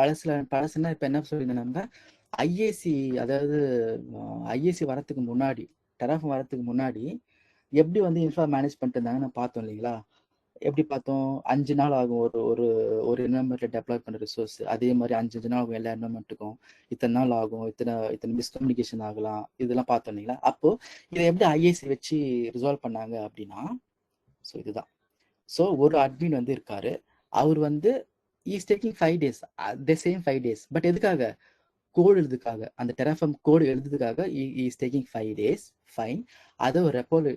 பழசுனா இப்போ என்ன சொல்லியிருந்தோம் நம்ம ஐஏசி, அதாவது ஐஏசி வரத்துக்கு முன்னாடி, டெராஃபார்ம் வரத்துக்கு முன்னாடி எப்படி வந்து இன்ஃப்ரா மேனேஜ் பண்ணிட்டு இருந்தாங்கன்னு பார்த்தோம் இல்லைங்களா? எப்படி பார்த்தோம்? 5 நாள் ஆகும் ஒரு ஒரு ஒரு என்வரான்மெண்ட்ல டெப்ளாய் பண்ண ரிசோர்ஸ். அதே மாதிரி 5 நாள் ஆகும் எல்லா என்வரான்மெண்ட்டுக்கும். இத்தனை நாள் ஆகும், இத்தனை மிஸ்கம்யூனிகேஷன் ஆகலாம், இதெல்லாம் பார்த்தோம் இல்லைங்களா? அப்போ இதை எப்படி ஐஏசி வச்சு ரிசால்வ் பண்ணாங்க அப்படின்னா, ஸோ இதுதான். ஸோ ஒரு அட்மின் வந்து இருக்காரு. அவர் வந்து is taking 5 days, the same 5 days. But எதுக்காக? கோடு எழுதுக்காக, அந்த டெராஃபார்ம் கோடு எழுதுறதுக்காக இஸ் டேக்கிங் 5 days, ஃபைன். அதை ஒரு ரெப்போல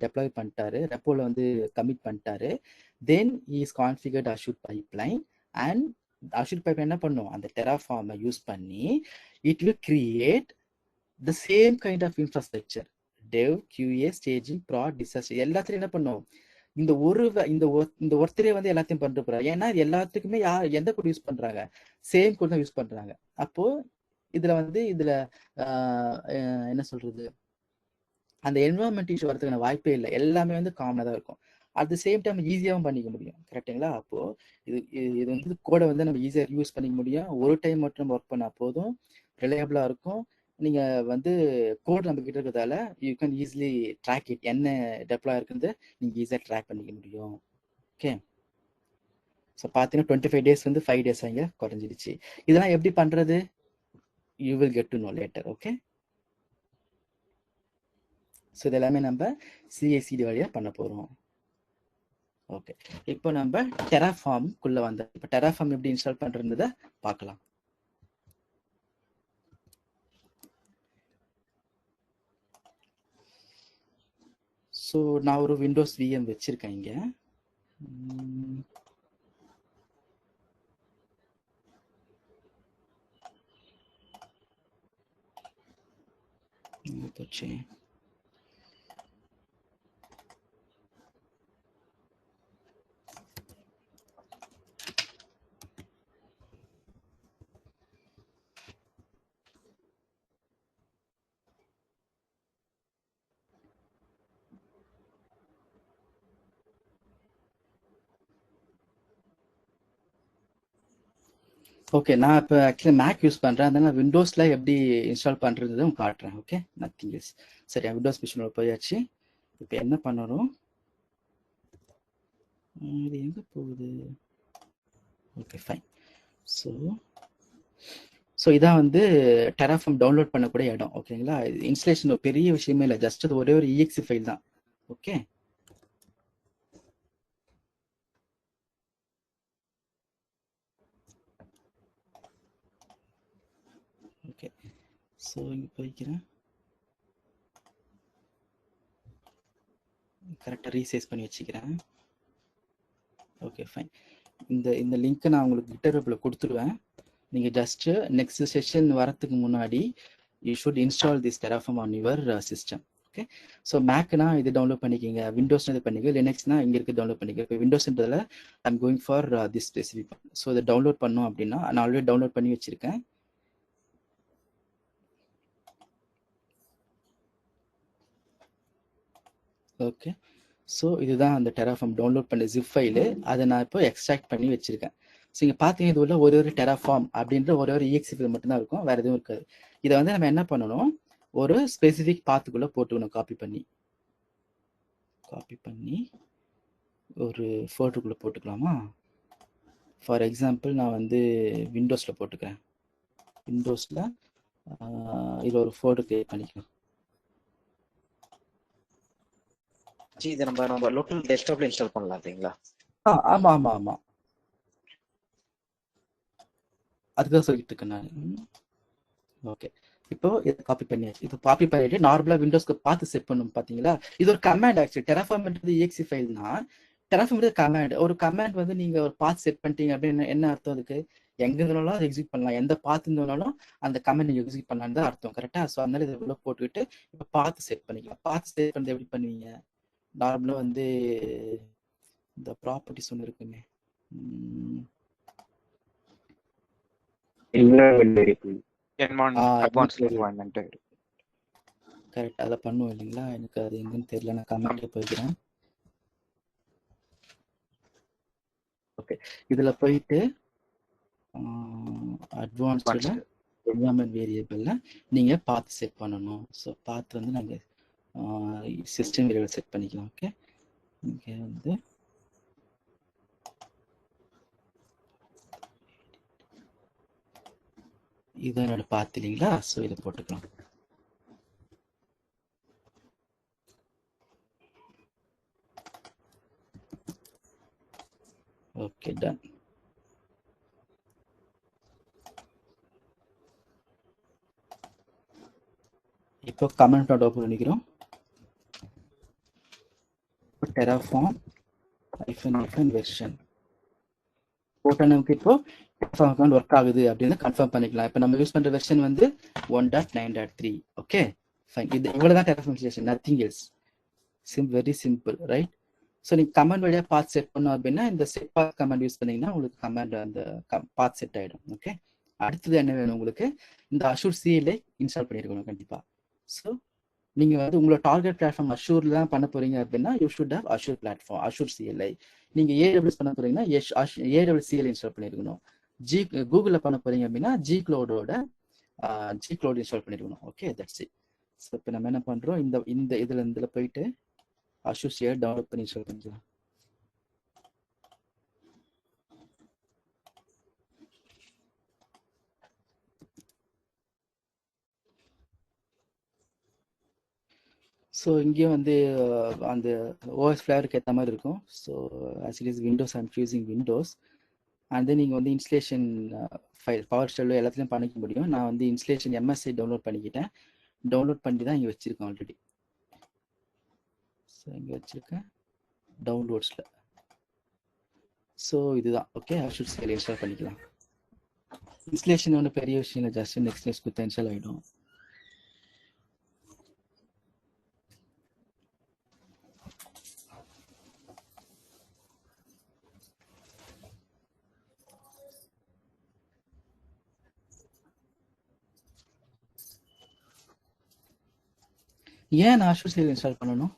டெப்ளாய் பண்ணிட்டாரு, ரெப்போல வந்து கமிட் பண்ணிட்டாரு. Then is configured Azure pipeline. And Azure pipeline என்ன பண்ணும்? அந்த டெராஃபார்மை யூஸ் பண்ணி it will create the same kind of infrastructure. Dev, QA, staging, prod, disaster எல்லாத்துலையும் என்ன பண்ணும்? இந்த ஒருத்தரே வந்து எல்லாத்தையும் பண்ணிட்டு போறாரு. ஏன்னா இது எல்லாத்துக்குமே எந்த கோட் யூஸ் பண்றாங்க? சேம் கோட் தான் யூஸ் பண்றாங்க. அப்போ இதுல வந்து என்ன சொல்றது, அந்த என்வரான்மெண்ட் இஷ்யூ வரதுக்கான வாய்ப்பே இல்லை. எல்லாமே வந்து காமனாக தான் இருக்கும். அட் த சேம் டைம் ஈஸியாகவும் பண்ணிக்க முடியும். கரெக்டுங்களா? அப்போ இது வந்து கோடை வந்து நம்ம ஈஸியாக யூஸ் பண்ணிக்க முடியும். ஒரு டைம் மட்டும் நம்ம ஒர்க் பண்ணால் போதும், ரிலையபிளாக இருக்கும். நீங்க வந்து கோட் நம்ம கிட்ட இருக்கிறதால you can easily track it. என்ன டெப்ளாய் இருக்குது நீங்க ஈஸியாக ட்ராக் பண்ணிக்க முடியும். ஓகே, ஸோ பார்த்தீங்கன்னா 25 days வந்து 5 days இங்கே குறைஞ்சிடுச்சு. இதெல்லாம் எப்படி பண்றது? You will get to know later. Okay, so இது எல்லாமே நம்ம சிஐசிடி வழியாக பண்ண போகிறோம். ஓகே, இப்போ நம்ம டெராஃபார்ம்குள்ள வந்த இப்போ டெராஃபார்ம் எப்படி இன்ஸ்டால் பண்றதுன்றத பார்க்கலாம். ஸோ நான் ஒரு விண்டோஸ் விஎம் வச்சிருக்கேன் இங்க. போச்சு. ஓகே, நான் இப்போ ஆக்சுவலி மேக் யூஸ் பண்ணுறேன், அதனால விண்டோஸில் எப்படி இன்ஸ்டால் பண்ணுறது காட்டுறேன். Okay, nothing is. சரி, விண்டோஸ் மிஷினோட போயாச்சு. இப்போ என்ன பண்ணணும்? இது எங்கே போகுது? Okay, fine. ஸோ இதான் வந்து டெராஃபார்ம் டவுன்லோட் பண்ணக்கூடிய இடம். ஓகேங்களா? இன்ஸ்டலேஷன் ஒரு பெரிய விஷயமே இல்லை, ஜஸ்ட் அது ஒரே ஒரு EXE ஃபைல் தான். Okay, okay. ஸோ இங்கே போய்க்கிறேன், கரெக்டாக ரீசைஸ் பண்ணி வச்சுக்கிறேன். Okay, fine. இந்த லிங்க்கை நான் உங்களுக்கு கிட்டர்ஹப்பில் கொடுத்துருவேன். நீங்கள் ஜஸ்ட்டு நெக்ஸ்ட் செஷன் வரத்துக்கு முன்னாடி you should install this terraform on your system. Okay, so மேக்னா இது டவுன்லோட் பண்ணிக்கிங்க, விண்டோஸ்னா இது பண்ணிக்க, லினக்ஸ்னா இங்கே இருக்க டவுன்லோட் பண்ணிக்க. இப்போ விண்டோஸ்ன்றதுல I'm going for this specific. So இதை டவுன்லோட் பண்ணோம் அப்படின்னா நான் ஆல்ரெடி டவுன்லோட் பண்ணி வச்சுருக்கேன். ஓகே, ஸோ இதுதான் அந்த டெராஃபார்ம் டவுன்லோட் பண்ண ஜிப் ஃபைலு. அதை நான் இப்போ எக்ஸ்ட்ராக்ட் பண்ணி வச்சுருக்கேன். ஸோ இங்கே பார்த்தீங்கன்னா இது உள்ள ஒரு டெராஃபார்ம் அப்படின்ற ஒரு EXE ஃபைல் மட்டும்தான் இருக்கும், வேறு எதுவும் இருக்காது. இதை வந்து நம்ம என்ன பண்ணணும்? ஒரு ஸ்பெசிஃபிக் பாத்துக்குள்ளே போட்டுக்கணும். காப்பி பண்ணி ஒரு ஃபோல்டருக்குள்ளே போட்டுக்கலாமா? ஃபார் எக்ஸாம்பிள் நான் வந்து விண்டோஸில் போட்டுக்கிறேன். விண்டோஸில் இதில் ஒரு ஃபோல்டர் கிரியேட் பண்ணிக்கலாம். இதை நம்ம லோக்கல் டெஸ்க்டாப்ல இன்ஸ்டால் பண்ணலாம் இல்லைங்களா? ஆமாம், அதுதான் சொல்லிட்டு இருக்கேன் நான். ஓகே, இப்போ இதை காப்பி பண்ணியாச்சு. இப்போ காப்பி பண்ணிட்டு நார்மலாக விண்டோஸ்க்கு பார்த்து செட் பண்ணும். பார்த்தீங்களா? இது ஒரு கமாண்ட். ஆக்சுவலி டெராஃபார்ம்ன்றது EXE ஃபைல்னா, டெராஃபார்ம் கமாண்ட். ஒரு கமாண்ட் வந்து நீங்கள் ஒரு பாத் செட் பண்ணிட்டீங்க அப்படின்னு என்ன அர்த்தம்? அதுக்கு எங்கே இருந்தாலும் அதை எக்ஸிக்யூட் பண்ணலாம், எந்த பாத்து இருந்தாலும் அந்த கமெண்ட் நீங்கள் எக்ஸிக்யூட் பண்ணலான்னு தான் அர்த்தம். கரெக்டாக? ஸோ அதனால இதை உள்ள போட்டுக்கிட்டு இப்போ பார்த்து செட் பண்ணிக்கலாம். பார்த்து செட் பண்ணுறது எப்படி பண்ணுவீங்க? நார்மலாக வந்து இந்த ப்ராப்பர்ட்டிஸ் ஒன்று இருக்குமே, கரெக்ட், அதை பண்ணுவோம் இல்லைங்களா? எனக்கு அது எங்கன்னு தெரியல, நான் கமெண்ட்ல போய்க்கிறேன். ஓகே, இதில் போயிட்டு அட்வான்ஸ்டில் என்விரான்மெண்ட் வேரியபிளில் நீங்கள் பாத் செட் பண்ணணும். ஸோ பாத் வந்து நாங்கள் சிஸ்டம் வேரியபிள் செட் பண்ணிக்கலாம். ஓகே, இங்கே வந்து இது என்னோட பாத் இல்லைங்களா? ஸோ இதை போட்டுக்கலாம். Okay, done. இப்போ கமெண்ட் ஓப்பன் பண்ணிக்கிறோம். டெராஃபார்ம் வெர்ஷன் போட்ட நமக்கு இப்போ டெராஃபார்ம் அக்கௌண்ட் ஒர்க் ஆகுது அப்படின்னு கன்ஃபார்ம் பண்ணிக்கலாம். இப்போ நம்ம யூஸ் பண்ற வெர்ஷன் வந்து 1.9.3. Okay, fine. இது இவ்வளவுதான் terraform installation, nothing else. Very simple, right? So நீங்கள் கமெண்ட் வழியாக பாத் செட் பண்ணோம் அப்படின்னா இந்த செட் பாத் கமெண்ட் யூஸ் பண்ணீங்கன்னா உங்களுக்கு கமெண்ட் அந்த பாத் செட் ஆகிடும். ஓகே, அடுத்தது என்ன வேணும் உங்களுக்கு? இந்த அஷூர் சிஎல்ஐ இன்ஸ்டால் பண்ணியிருக்கணும் கண்டிப்பாக. ஸோ நீங்கள் வந்து உங்களோட டார்கெட் பிளாட்ஃபார்ம் அஷூரில் தான் பண்ண போறீங்க அப்படின்னா you should have Azure platform, Azure CLI. நீங்கள் ஏடபிள்யூஎஸ் பண்ண போறீங்கன்னா ஏடபிள்யூ சிஎல்ஐ இன்ஸ்டால் பண்ணியிருக்கணும். கூகுளில் பண்ண போறீங்க அப்படின்னா ஜி கிளவுட் இன்ஸ்டால் பண்ணியிருக்கணும். Okay, that's it. ஸோ இப்போ நம்ம என்ன பண்ணுறோம், இந்த இதில் போயிட்டு அஷூர் சிஎல்ஐ டவுன்லோட் பண்ணி இன்ஸ்டால் பண்ணிக்கலாம். ஸோ இங்கேயும் வந்து அந்த ஓஎஸ் ஃப்ளேவருக்கு ஏற்ற மாதிரி இருக்கும். So as it is Windows, I'm choosing Windows. And then நீங்கள் வந்து இன்ஸ்டலேஷன் ஃபைல் பவர் ஷெல்லோ எல்லாத்துலையும் பண்ணிக்க முடியும். நான் வந்து இன்ஸ்டலேஷன் எம்எஸ்ஐ டவுன்லோட் பண்ணிக்கிட்டேன். டவுன்லோட் பண்ணி தான் இங்கே வச்சுருக்கேன் ஆல்ரெடி. ஸோ இங்கே வச்சுருக்கேன் டவுன்லோட்ஸில். ஸோ இதுதான். ஓகே, அஷூர் சிஎல்ஐ இன்ஸ்டால் பண்ணிக்கலாம். இன்ஸ்டலேஷன் ஒன்று பெரிய விஷயம் இல்லை, ஜஸ்ட் நெக்ஸ்ட் கொடுத்தா இன்ஸ்டால் ஆகிடும். ஏன் நான் அஷூர் சிஎல்ஐ இன்ஸ்டால் பண்ணணும்?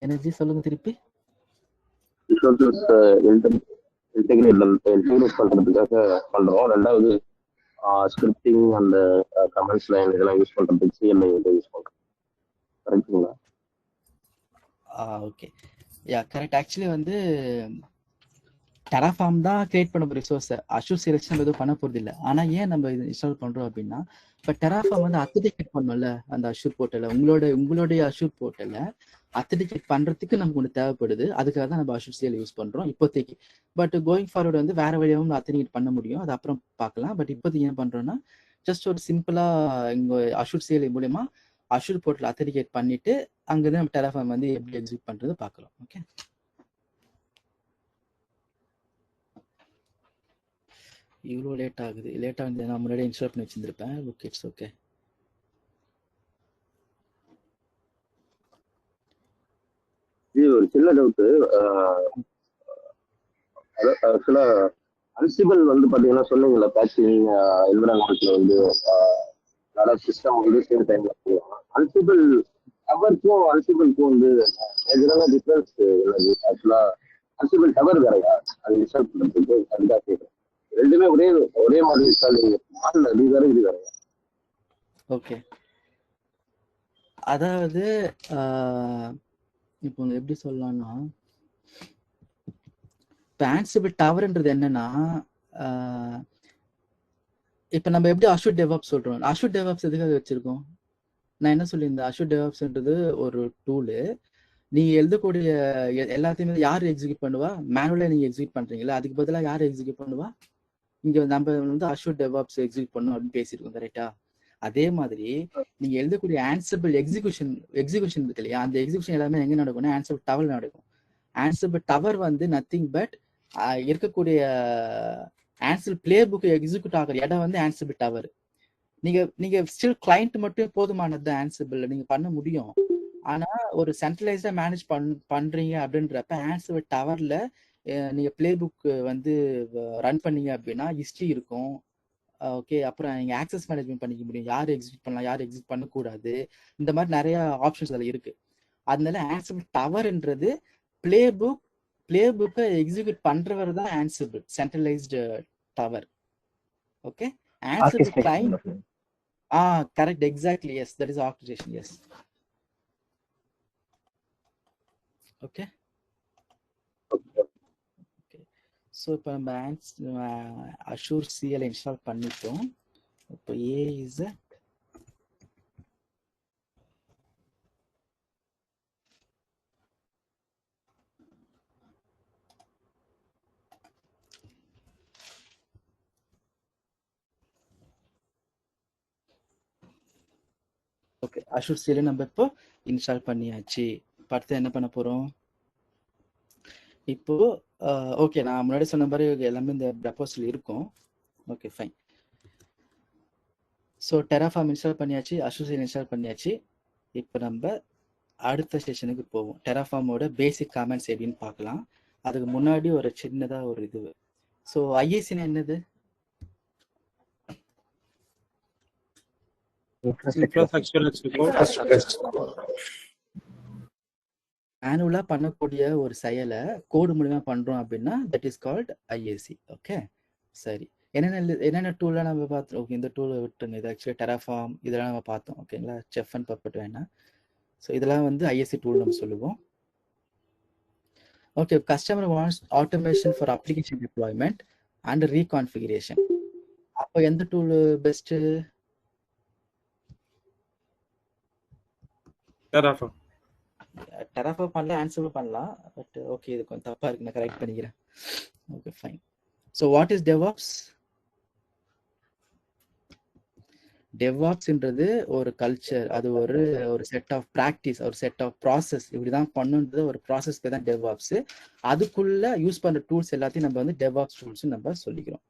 எனர்ஜி சொல்லுங்க திருப்பி. இன்டெகிரேட் பண்றதுக்காக பண்றோம். ரெண்டாவது ஸ்கிரிப்டிங் அந்த கமெண்ட்ஸ் லைன் இதெல்லாம் யூஸ் பண்றதுக்கு சிஎல்ஐ யூஸ் பண்றோம். கரெக்ட்டுங்களா? Okay, yeah correct. ஆக்சுவலி வந்து டெராஃபார்ம் தான் கிரியேட் பண்ண போகிற ரிசோர்ஸை, அஷூர் சிஎல்ஐ நம்ம எதுவும் பண்ண போகிறது இல்லை. ஆனால் ஏன் நம்ம இது இன்ஸ்டால் பண்ணுறோம் அப்படின்னா, இப்போ டெராஃபார்ம் வந்து அத்தன்டிகேட் பண்ணோம்ல அந்த அஷூர் போர்ட்டலில், உங்களுடைய அஷூர் போர்ட்டலில் அத்தன்டிகேட் பண்ணுறதுக்கு நமக்கு ஒன்று தேவைப்படுது. அதுக்காக தான் நம்ம அஷூர் சிஎல்ஐ யூஸ் பண்ணுறோம் இப்போதைக்கு. பட் கோயிங் ஃபார்வர்டு வந்து வேறு வழியாகவும் அத்தன்டிகேட் பண்ண முடியும், அது அப்புறம் பார்க்கலாம். பட் இப்போதைக்கு என்ன பண்ணுறோன்னா, ஜஸ்ட் ஒரு சிம்பிளாக இங்கே அஷூர் சிஎல்ஐ மூலமா அஷூர் போர்ட்டல் அத்தன்டிகேட் பண்ணிவிட்டு அங்கேருந்து நம்ம டெராஃபார்ம் வந்து எப்படி எக்ஸிக்யூட் பண்ணுறது பார்க்கலாம். ஓகே, இவ்வளோ லேட் ஆகுது. நான் முன்னாடியே இன்ஸ்டால் பண்ணி வச்சிருந்திருப்பேன். Okay, it's okay. இது ஒரு சின்ன டவுட்டு. ஆக்சுவலா அன்சிபிள் வந்து பாத்தீங்கன்னா சொன்னீங்கல்ல, பேட்சிங் என்விரான்மெண்ட்ல வந்து நிறைய சிஸ்டம் வந்து சேம் டைம்ல போகலாம். அன்சிபிள் டவருக்கும் அன்சிபிளுக்கும் வந்து எதுனா டிஃபரன்ஸ் என்னது? ஆக்சுவலா அன்சிபிள் டவர் வேறையா அது இன்ஸ்டால் பண்றதுக்கு? அதுதான் கேட்குறேன். ரெண்டுமே ஒரே மாதிரி இன்ஸ்டால் மாடல் அது வேற இது வேறையா? ஓகே, அதாவது இப்போ எப்படி சொல்லலாம்னா, இப்போ ஆன்சிபிள் டவர்ன்றது என்னன்னா, இப்போ நம்ம எப்படி அஷூர் டெவாப்ஸ் சொல்றோம், அஷூர் டெவாப்ஸ் எதுக்காக வச்சிருக்கோம்? நான் என்ன சொல்லியிருந்தேன், அஷூர் டெவாப்ஸ்ன்றது ஒரு டூலு. நீங்க எழுதக்கூடிய எல்லாத்தையுமே யார் எக்ஸிக்யூட் பண்ணுவா? மேனுவலா நீங்க எக்ஸிக்யூட் பண்றீங்களா, அதுக்கு பதிலாக யார் எக்ஸிக்யூட் பண்ணுவா? இங்க நம்ம வந்து அஷூர் டெவாப்ஸ் எக்ஸிக்யூட் பண்ணணும் அப்படின்னு பேசியிருக்கோம், கரெக்டா? அதே மாதிரி நீங்க எழுதக்கூடிய ஆன்சிபிள் எக்ஸிகியூஷன் இருக்கு இல்லையா, அந்த எக்ஸிகியூஷன் எல்லாமே எங்க நடக்கும்னா ஆன்சிபிள் டவர் நடக்கும். ஆன்சிபிள் டவர் வந்து நத்திங் பட் இருக்கக்கூடிய ஆன்சிபிள் பிளே புக் எக்ஸிக்யூட் ஆகிற இடம் வந்து ஆன்சிபிள் டவர். நீங்க ஸ்டில் கிளைண்ட் மட்டும் போதுமானது ஆன்சிபிள் நீங்க பண்ண முடியும். ஆனா ஒரு சென்ட்ரலைஸ்டா மேனேஜ் பண்றீங்க அப்படின்றப்ப ஆன்சிபிள் டவர்ல நீங்க பிளே புக் வந்து ரன் பண்ணீங்க அப்படின்னா ஹிஸ்டரி இருக்கும், ஓகே. அப்புறம் நீங்க ஆக்சஸ் மேனேஜ்மெண்ட் பண்ணிக்க முடியும். யார் எக்ஸிக்யூட் பண்ணலாம், யார் எக்ஸிக்யூட் பண்ணக்கூடாது. இந்த மாதிரி நிறைய ஆப்ஷன்ஸ் அதில் இருக்கு. அதனால ஆன்சிபிள் டவர்ன்றது பிளே புக்கை எக்ஸிக்யூட் பண்றவர் தான் Ansible centralized tower. Okay. Ansible client correct, exactly, yes, that is organization, yes. Okay. So இப்போ நம்ம அஷூர் சிஎல் இன்ஸ்டால் பண்ணிட்டோம். இப்போ ஏஇஸ் ஓகே. அஷூர் சிஎல் நம்ம இப்போ இன்ஸ்டால் பண்ணியாச்சு. அடுத்து என்ன பண்ண போறோம் இப்போ? ஓகே, நான் முன்னாடி சொன்ன மாதிரி எல்லாமே இந்த ப்ரப்போசல் இருக்கும். Okay, fine. So terraform install பண்ணியாச்சு, அஷூர் சிஎல் இன்ஸ்டால் பண்ணியாச்சு. இப்போ நம்ம அடுத்த செஷனுக்கு போவோம். டெராஃபார்மோட பேசிக் காமெண்ட்ஸ் எப்படின்னு பார்க்கலாம். அதுக்கு முன்னாடி ஒரு சின்னதாக ஒரு இது. ஸோ ஐஏசினா என்னது? மேனுவலா பண்ணக்கூடிய ஒரு செயலை கோடு மூலமா பண்றோம் அப்படின்னா that is called IAC. Okay, சரி. என்னென்ன டூல்லாம் நம்ம பார்த்தோம். ஓகே, இந்த டூலை விட்டுருங்க. இது ஆக்சுவலி டெராஃபார்ம் இதெல்லாம் நம்ம பார்த்தோம். ஓகேங்களா, செஃப் அண்ட் பப்பட் வேணாம். ஸோ இதெல்லாம் வந்து ஐஏசி டூல் நம்ம சொல்லுவோம். Okay, customer wants automation for application deployment and reconfiguration. அப்போ எந்த டூல் பெஸ்ட்? டெராஃபார்ம் பண்ணலாம், ஆன்சிபிள் பண்ணலாம். பட் ஓகே, இது கொஞ்சம் தப்பா இருக்கு, நான் கரெக்ட் பண்ணிக்கிறேன். Okay, fine. So what is DevOps? டெவாப்ஸ்ன்றது ஒரு கல்ச்சர், அது ஒரு செட் ஆஃப் ப்ராக்டிஸ், ஒரு செட் ஆஃப் ப்ராசஸ். இப்படிதான் பண்ணுன்றது ஒரு ப்ராசஸ் தான் டெவாப்ஸ். அதுக்குள்ள யூஸ் பண்ற டூல்ஸ் எல்லாத்தையும் நம்ம வந்து டெவாப்ஸ் டூல்ஸ் நம்ம சொல்லிக்கிறோம்.